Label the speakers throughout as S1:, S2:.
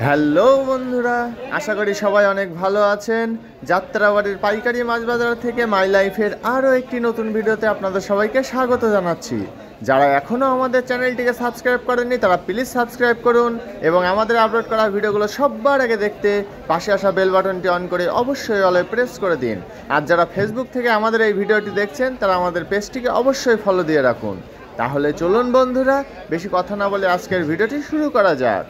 S1: Hello বন্ধুরা, আশা করি সবাই অনেক ভালো আছেন। যাত্রাবাড়ির পাইকারি মাছ বাজার থেকে মাই লাইফের আরও একটি নতুন ভিডিওতে আপনাদের সবাইকে স্বাগত জানাচ্ছি। যারা এখনও আমাদের চ্যানেলটিকে সাবস্ক্রাইব করেননি তারা প্লিজ সাবস্ক্রাইব করুন এবং আমাদের আপলোড করা ভিডিওগুলো সবার আগে দেখতে পাশে আসা বেল বাটনটি অন করে অবশ্যই অলে প্রেস করে দিন। আর যারা ফেসবুক থেকে আমাদের এই ভিডিওটি দেখছেন তারা আমাদের পেজটিকে অবশ্যই ফলো দিয়ে রাখুন। তাহলে চলুন বন্ধুরা, বেশি কথা না বলে আজকের ভিডিওটি শুরু করা যাক।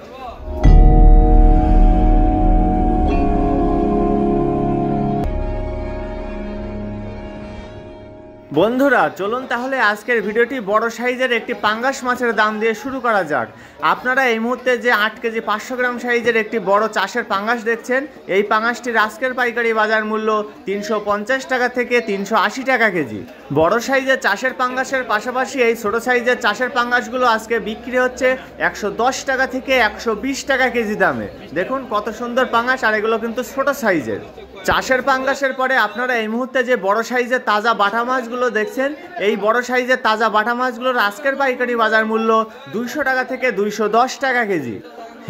S1: বন্ধুরা চলুন তাহলে আজকের ভিডিওটি বড় সাইজের একটি পাঙ্গাস মাছের দাম দিয়ে শুরু করা যাক। আপনারা এই মুহূর্তে যে 8 কেজি 500 গ্রাম সাইজের একটি বড় চাষের পাঙ্গাস দেখছেন, এই পাঙ্গাসটির আজকের পাইকারি বাজার মূল্য 350 টাকা থেকে 380 টাকা কেজি। বড় সাইজের চাষের পাঙ্গাসের পাশাপাশি এই ছোট সাইজের চাষের পাঙ্গাসগুলো আজকে বিক্রি হচ্ছে 110 টাকা থেকে 120 টাকা কেজি দামে। দেখুন কত সুন্দর পাঙ্গাস, আর এগুলো কিন্তু ছোট সাইজের। চাষের পাঙ্গাসের পরে আপনারা এই মুহূর্তে যে বড় সাইজের তাজা বাটা মাছগুলো দেখছেন, এই বড় সাইজের তাজা বাটা মাছগুলোর আজকের পাইকারি বাজার মূল্য 200 টাকা থেকে 210 টাকা কেজি।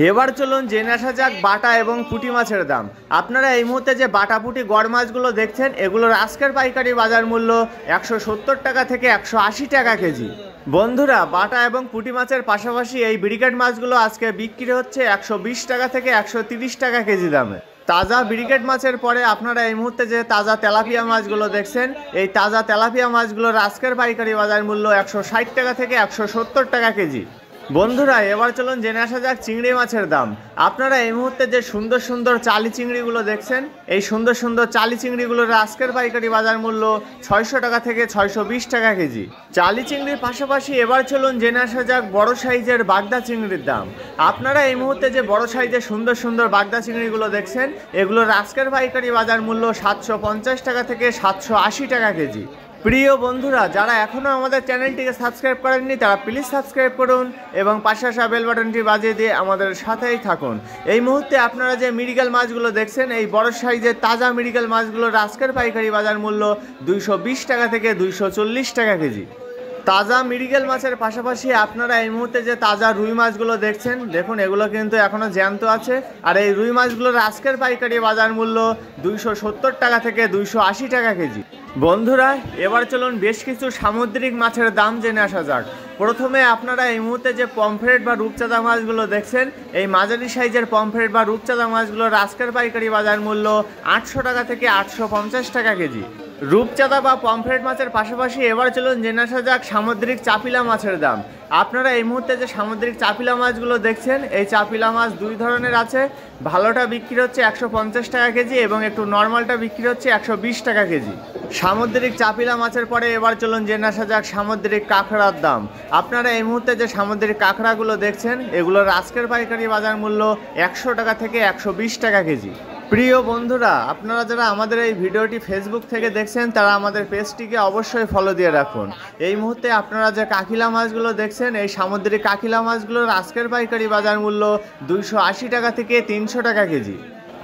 S1: এবার চলুন জেনে আসা যাক বাটা এবং পুঁটি মাছের দাম। আপনারা এই মুহূর্তে যে বাটা পুঁটি গড় মাছগুলো দেখছেন, এগুলোর আজকের পাইকারি বাজার মূল্য 170 টাকা থেকে 180 টাকা কেজি। বন্ধুরা বাটা এবং পুঁটি মাছের পাশাপাশি এই ব্রিকেট মাছগুলো আজকে বিক্রি হচ্ছে 120 টাকা থেকে 130 টাকা কেজি দামে। তাজা ব্রিকেট মাছের পরে আপনারা এই মুহূর্তে যে তাজা তেলাপিয়া মাছগুলো দেখছেন, এই তাজা তেলাপিয়া মাছগুলোর আজকের পাইকারি বাজার মূল্য 160 টাকা থেকে 170 টাকা কেজি। বন্ধুরা এবার চলুন জেনে আসা যাক চিংড়ি মাছের দাম। আপনারা এই মুহূর্তে যে সুন্দর সুন্দর চালি চিংড়িগুলো দেখছেন, এই সুন্দর সুন্দর চালি চিংড়িগুলোর আজকের পাইকারি বাজার মূল্য 600 টাকা থেকে 620 টাকা কেজি। চালি চিংড়ির পাশাপাশি এবার চলুন জেনে আসা যাক বড় সাইজের বাগদা চিংড়ির দাম। আপনারা এই মুহূর্তে যে বড় সাইজের সুন্দর সুন্দর বাগদা চিংড়িগুলো দেখছেন, এগুলোর আজকের পাইকারি বাজার মূল্য 750 টাকা থেকে 780 টাকা কেজি। প্রিয় বন্ধুরা, যারা এখনও আমাদের চ্যানেলটিকে সাবস্ক্রাইব করেননি তারা প্লিজ সাবস্ক্রাইব করুন এবং পাশে আসা বেল বাটনটি বাজিয়ে দিয়ে আমাদের সাথেই থাকুন। এই মুহূর্তে আপনারা যে মৃগেল মাছগুলো দেখছেন, এই বড় সাইজের তাজা মৃগেল মাছগুলোর আজকের পাইকারি বাজার মূল্য 220 টাকা থেকে 240 টাকা কেজি। তাজা মৃগেল মাছের পাশাপাশি আপনারা এই মুহূর্তে যে তাজা রুই মাছগুলো দেখছেন, দেখুন এগুলো কিন্তু এখনও জ্যান্ত আছে। আর এই রুই মাছগুলোর আজকের পাইকারি বাজার মূল্য 270 টাকা থেকে 280 টাকা কেজি। বন্ধুরা এবার চলুন বেশ কিছু সামুদ্রিক মাছের দাম জেনে আসা যাক। প্রথমে আপনারা এই মুহূর্তে যে পমফ্রেট বা রূপচাঁদা মাছগুলো দেখছেন, এই মাঝারি সাইজের পমফ্রেট বা রূপচাঁদা মাছগুলোর আজকের পাইকারি বাজার মূল্য 800 টাকা থেকে 850 টাকা কেজি। রূপচাঁদা বা পমফ্রেট মাছের পাশাপাশি এবার চলুন জেনে আসা যাক সামুদ্রিক চাপিলা মাছের দাম। আপনারা এই মুহূর্তে যে সামুদ্রিক চাপিলা মাছগুলো দেখছেন, এই চাপিলা মাছ দুই ধরনের আছে। ভালোটা বিক্রি হচ্ছে 150 টাকা কেজি এবং একটু নর্মালটা বিক্রি হচ্ছে 120 টাকা কেজি। সামুদ্রিক চাপিলা মাছের পরে এবার চলুন জেনে আসা যাক সামুদ্রিক কাঁকড়ার দাম। আপনারা এই মুহূর্তে যে সামুদ্রিক কাঁকড়াগুলো দেখছেন, এগুলোর আজকের পাইকারি বাজার মূল্য 100 টাকা থেকে 120 টাকা কেজি। প্রিয় বন্ধুরা, আপনারা যারা আমাদের এই ভিডিওটি ফেসবুক থেকে দেখছেন তারা আমাদের পেজটিকে অবশ্যই ফলো দিয়ে রাখুন। এই মুহূর্তে আপনারা যে কাকিলা মাছগুলো দেখছেন, এই সামুদ্রিক কাকিলা মাছগুলোর আজকের পাইকারি বাজার মূল্য 280 টাকা থেকে 300 টাকা কেজি।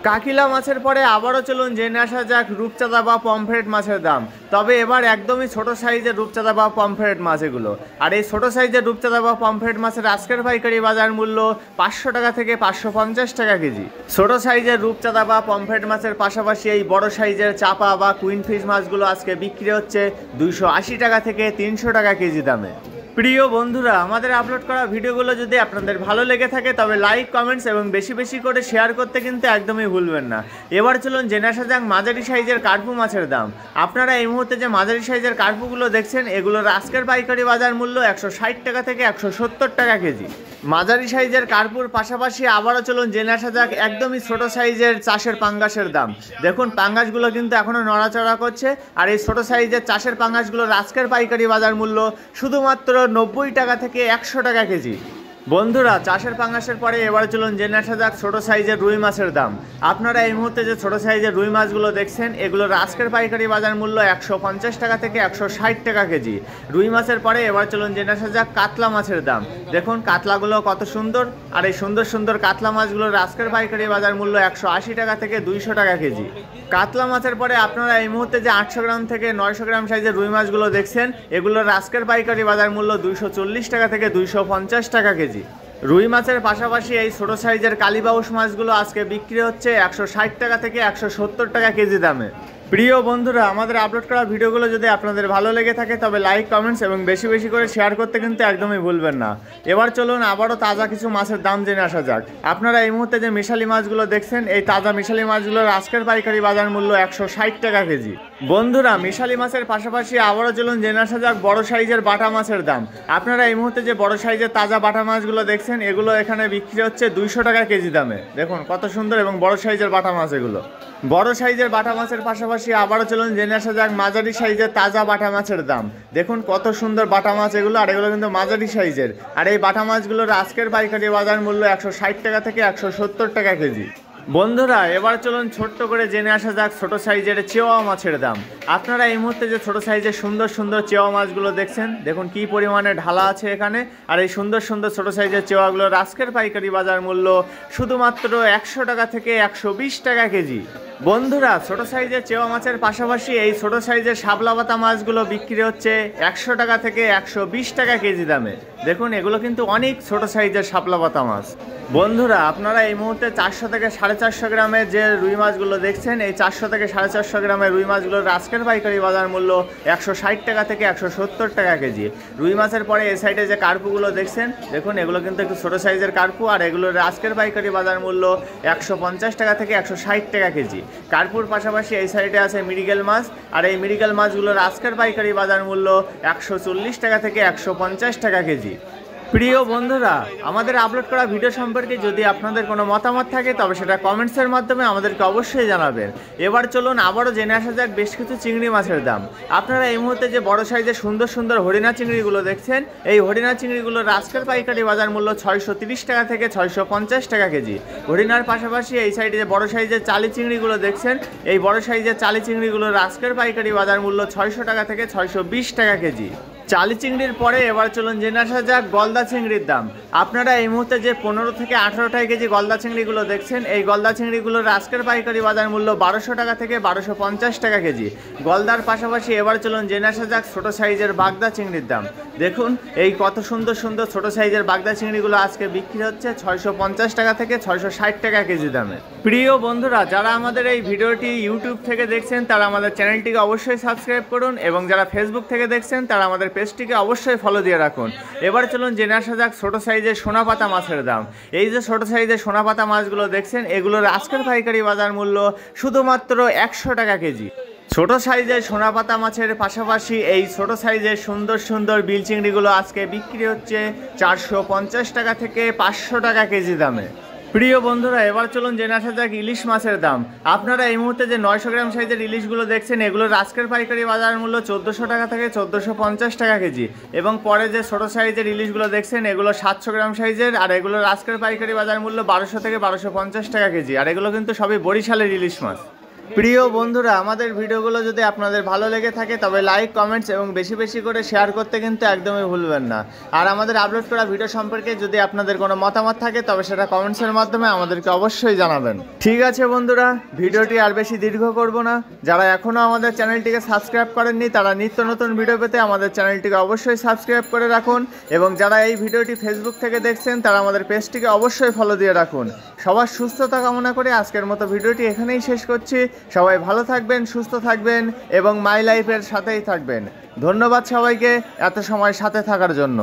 S1: কাকিলা মাছের পরে আবারও চলুন জেনে আসা যাক রূপচাঁদা বা পমফ্রেট মাছের দাম। তবে এবার একদমই ছোট সাইজের রূপচাঁদা বা পমফ্রেট মাছ এগুলো। আর এই ছোট সাইজের রূপচাঁদা বা পমফ্রেট মাছের আজকের পাইকারি বাজার মূল্য 500 টাকা থেকে 550 টাকা কেজি। ছোট সাইজের রূপচাঁদা বা পমফ্রেট মাছের পাশাপাশি এই বড় সাইজের চাপা বা কুইন ফিশ মাছগুলো আজকে বিক্রি হচ্ছে 280 টাকা থেকে 300 টাকা কেজি দামে। প্রিয় বন্ধুরা, আমাদের আপলোড করা ভিডিওগুলো যদি আপনাদের ভালো লেগে থাকে তবে লাইক, কমেন্টস এবং বেশি বেশি করে শেয়ার করতে কিন্তু একদমই ভুলবেন না। এবার চলুন জেনে আসা যাক মাঝারি সাইজের কার্পু মাছের দাম। আপনারা এই মুহূর্তে যে মাঝারি সাইজের কার্পুগুলো দেখছেন, এগুলোর আজকের পাইকারি বাজার মূল্য 160 টাকা থেকে 170 টাকা কেজি। মাঝারি সাইজের কার্পুর পাশাপাশি আবারও চলুন জেনে আসা যাক একদমই ছোট সাইজের চাষের পাঙ্গাসের দাম। দেখুন পাঙ্গাসগুলো কিন্তু এখনও নড়াচড়া করছে। আর এই ছোট সাইজের চাষের পাঙ্গাসগুলোর আজকের পাইকারি বাজার মূল্য শুধুমাত্র 90 টাকা থেকে 100 টাকা কেজি। বন্ধুরা চাষের পাঙ্গাসের পরে এবার চলুন জেনে আসা যাক ছোট সাইজের রুই মাছের দাম। আপনারা এই মুহূর্তে যে ছোট সাইজের রুই মাছগুলো দেখছেন, এগুলোর আজকের পাইকারি বাজার মূল্য 150 টাকা থেকে 160 টাকা কেজি। রুই মাছের পরে এবার চলুন জেনে আসা যাক কাতলা মাছের দাম। দেখুন কাতলাগুলো কত সুন্দর, আর এই সুন্দর সুন্দর কাতলা মাছগুলোর আজকের পাইকারি বাজার মূল্য 180 টাকা থেকে 200 টাকা কেজি। কাতলা মাছের পরে আপনারা এই মুহূর্তে যে 800 গ্রাম থেকে 900 গ্রাম সাইজের রুই মাছগুলো দেখছেন, এগুলোর আজকের পাইকারি বাজার মূল্য 240 টাকা থেকে 250 টাকা কেজি। রুই মাছের পাশাপাশি এই ছোট সাইজের কালীবাউস মাছগুলো আজকে বিক্রি হচ্ছে 160 টাকা থেকে 170 টাকা কেজি দামে। প্রিয় বন্ধুরা, আমাদের আপলোড করা ভিডিওগুলো যদি আপনাদের ভালো লেগে থাকে তবে লাইক, কমেন্টস এবং বেশি বেশি করে শেয়ার করতে কিন্তু একদমই ভুলবেন না। এবার চলুন আবারও তাজা কিছু মাছের দাম জেনে আসা যাক। আপনারা এই মুহূর্তে যে মিশালি মাছগুলো দেখছেন, এই তাজা মিশালি মাছগুলোর আজকের পাইকারি বাজার মূল্য 160 টাকা কেজি। বন্ধুরা, মিশালি মাছের পাশাপাশি আবারও চলুন জেনে আসা যাক বড় সাইজের বাটা মাছের দাম। আপনারা এই মুহূর্তে যে বড় সাইজের তাজা বাটা মাছগুলো দেখছেন, এগুলো এখানে বিক্রি হচ্ছে 200 টাকা কেজি দামে। দেখুন কত সুন্দর এবং বড় সাইজের বাটা মাছ এগুলো। বড় সাইজের বাটা মাছের পাশাপাশি আবারও চলুন জেনে আসা যাক মাঝারি সাইজের তাজা বাটা মাছের দাম। দেখুন কত সুন্দর বাটা মাছ এগুলো, আর এগুলো কিন্তু মাঝারি সাইজের। আর এই বাটা মাছগুলোর আজকের পাইকারি বাজার মূল্য 160 টাকা থেকে 170 টাকা কেজি। বন্ধুরা, এবার চলুন ছোট্ট করে জেনে আসা যাক ছোট সাইজের চেওয়া মাছের দাম। আপনারা এই মুহূর্তে যে ছোট সাইজের সুন্দর সুন্দর চেওয়া মাছগুলো দেখছেন, দেখুন কি পরিমাণে ঢালা আছে এখানে। আর এই সুন্দর সুন্দর ছোট সাইজের চেওয়াগুলোর আজকের পাইকারি বাজার মূল্য শুধুমাত্র 100 টাকা থেকে 120 টাকা কেজি। বন্ধুরা, ছোট সাইজের চেওয়া মাছের পাশাপাশি এই ছোট সাইজের শাপলা পাতা মাছগুলো বিক্রি হচ্ছে 100 টাকা থেকে 120 টাকা কেজি দামে। দেখুন এগুলো কিন্তু অনেক ছোট সাইজের শাপলা পাতা মাছ। বন্ধুরা, আপনারা এই মুহূর্তে 400 থেকে 450 গ্রামের যে রুই মাছগুলো দেখছেন, এই 400 থেকে 450 গ্রামের রুই মাছগুলোর আজকের পাইকারি বাজার মূল্য 160 টাকা থেকে 170 টাকা কেজি। রুই মাছের পরে এই সাইডে যে কার্পুগুলো দেখছেন, দেখুন এগুলো কিন্তু একটু ছোটো সাইজের কার্পু, আর এগুলোর আজকের পাইকারি বাজার মূল্য 150 টাকা থেকে 160 টাকা কেজি। কার্পুর পাশাপাশি এই সাইডে আছে মৃগেল মাছ, আর এই মৃগেল মাছগুলোর আজকের পাইকারি বাজার মূল্য 140 টাকা থেকে 150 টাকা কেজি। প্রিয় বন্ধুরা, আমাদের আপলোড করা ভিডিও সম্পর্কে যদি আপনাদের কোনো মতামত থাকে তবে সেটা কমেন্টসের মাধ্যমে আমাদেরকে অবশ্যই জানাবেন। এবার চলুন আবারও জেনে আসা যাক বেশ কিছু চিংড়ি মাছের দাম। আপনারা এই মুহূর্তে যে বড় সাইজের সুন্দর সুন্দর হরিণা চিংড়িগুলো দেখছেন, এই হরিণা চিংড়িগুলোর আজকের পাইকারি বাজার মূল্য 630 টাকা থেকে 650 টাকা কেজি। হরিণার পাশাপাশি এই সাইডে যে বড় সাইজের চালি চিংড়িগুলো দেখছেন, এই বড় সাইজের চালি চিংড়িগুলোর আজকের পাইকারি বাজার মূল্য 600 টাকা থেকে 620 টাকা কেজি। চালি চিংড়ির পরে এবার চলুন জেনে আসা যাক গলদা চিংড়ির দাম। আপনারা এই মুহূর্তে যে 15 থেকে 18 টাকা কেজি গলদা চিংড়িগুলো দেখছেন, এই গলদা চিংড়িগুলোর আজকের পাইকারি বাজার মূল্য 1200 টাকা থেকে 1250 টাকা কেজি। গলদার পাশাপাশি এবার চলুন জেনে আসা যাক ছোট সাইজের বাগদা চিংড়ির দাম। দেখুন এই কত সুন্দর সুন্দর ছোট সাইজের বাগদা চিংড়িগুলো আজকে বিক্রি হচ্ছে 650 টাকা থেকে 660 টাকা কেজি দামে। প্রিয় বন্ধুরা, যারা আমাদের এই ভিডিওটি ইউটিউব থেকে দেখছেন তারা আমাদের চ্যানেলটিকে অবশ্যই সাবস্ক্রাইব করুন, এবং যারা ফেসবুক থেকে দেখছেন তারা আমাদের পেজটিকে অবশ্যই ফলো দিয়ে রাখুন। এবার চলুন জেনে আসা যাক ছোট সাইজের সোনাপাতা মাছের দাম। এই যে ছোট সাইজের সোনাপাতা মাছগুলো দেখছেন, এগুলোর আজকের পাইকারি বাজার মূল্য শুধুমাত্র 100 টাকা কেজি। ছোট সাইজের সোনাপাতা মাছের পাশাপাশি এই ছোট সাইজের সুন্দর সুন্দর বিল চিংড়িগুলো আজকে বিক্রি হচ্ছে 450 টাকা থেকে 500 টাকা কেজি দামে। প্রিয় বন্ধুরা, এবার চলুন জেনে আসা যাক ইলিশ মাছের দাম। আপনারা এই মুহূর্তে যে 900 গ্রাম সাইজের ইলিশগুলো দেখছেন, এগুলোর আজকের পাইকারি বাজার মূল্য 1400 টাকা থেকে 1450 টাকা কেজি। এবং পরে যে ছোট সাইজের ইলিশগুলো দেখছেন, এগুলো 700 গ্রাম সাইজের, আর এগুলোর আজকের পাইকারি বাজার মূল্য 1200 থেকে 1250 টাকা কেজি। আর এগুলো কিন্তু সবই বরিশালের ইলিশ মাছ। প্রিয় বন্ধুরা, আমাদের ভিডিওগুলো যদি আপনাদের ভালো লেগে থাকে তবে লাইক, কমেন্টস এবং বেশি বেশি করে শেয়ার করতে কিন্তু একদমই ভুলবেন না। আর আমাদের আপলোড করা ভিডিও সম্পর্কে যদি আপনাদের কোনো মতামত থাকে তবে সেটা কমেন্টসের মাধ্যমে আমাদেরকে অবশ্যই জানাবেন। ঠিক আছে বন্ধুরা, ভিডিওটি আর বেশি দীর্ঘ করব না। যারা এখনও আমাদের চ্যানেলটিকে সাবস্ক্রাইব করেননি তারা নিত্য নতুন ভিডিও পেতে আমাদের চ্যানেলটিকে অবশ্যই সাবস্ক্রাইব করে রাখুন, এবং যারা এই ভিডিওটি ফেসবুক থেকে দেখছেন তারা আমাদের পেজটিকে অবশ্যই ফলো দিয়ে রাখুন। সবার সুস্থতা কামনা করে আজকের মতো ভিডিওটি এখানেই শেষ করছি। সবাই ভালো থাকবেন, সুস্থ থাকবেন এবং মাই লাইফের সাথেই থাকবেন। ধন্যবাদ সবাইকে এত সময় সাথে থাকার জন্য।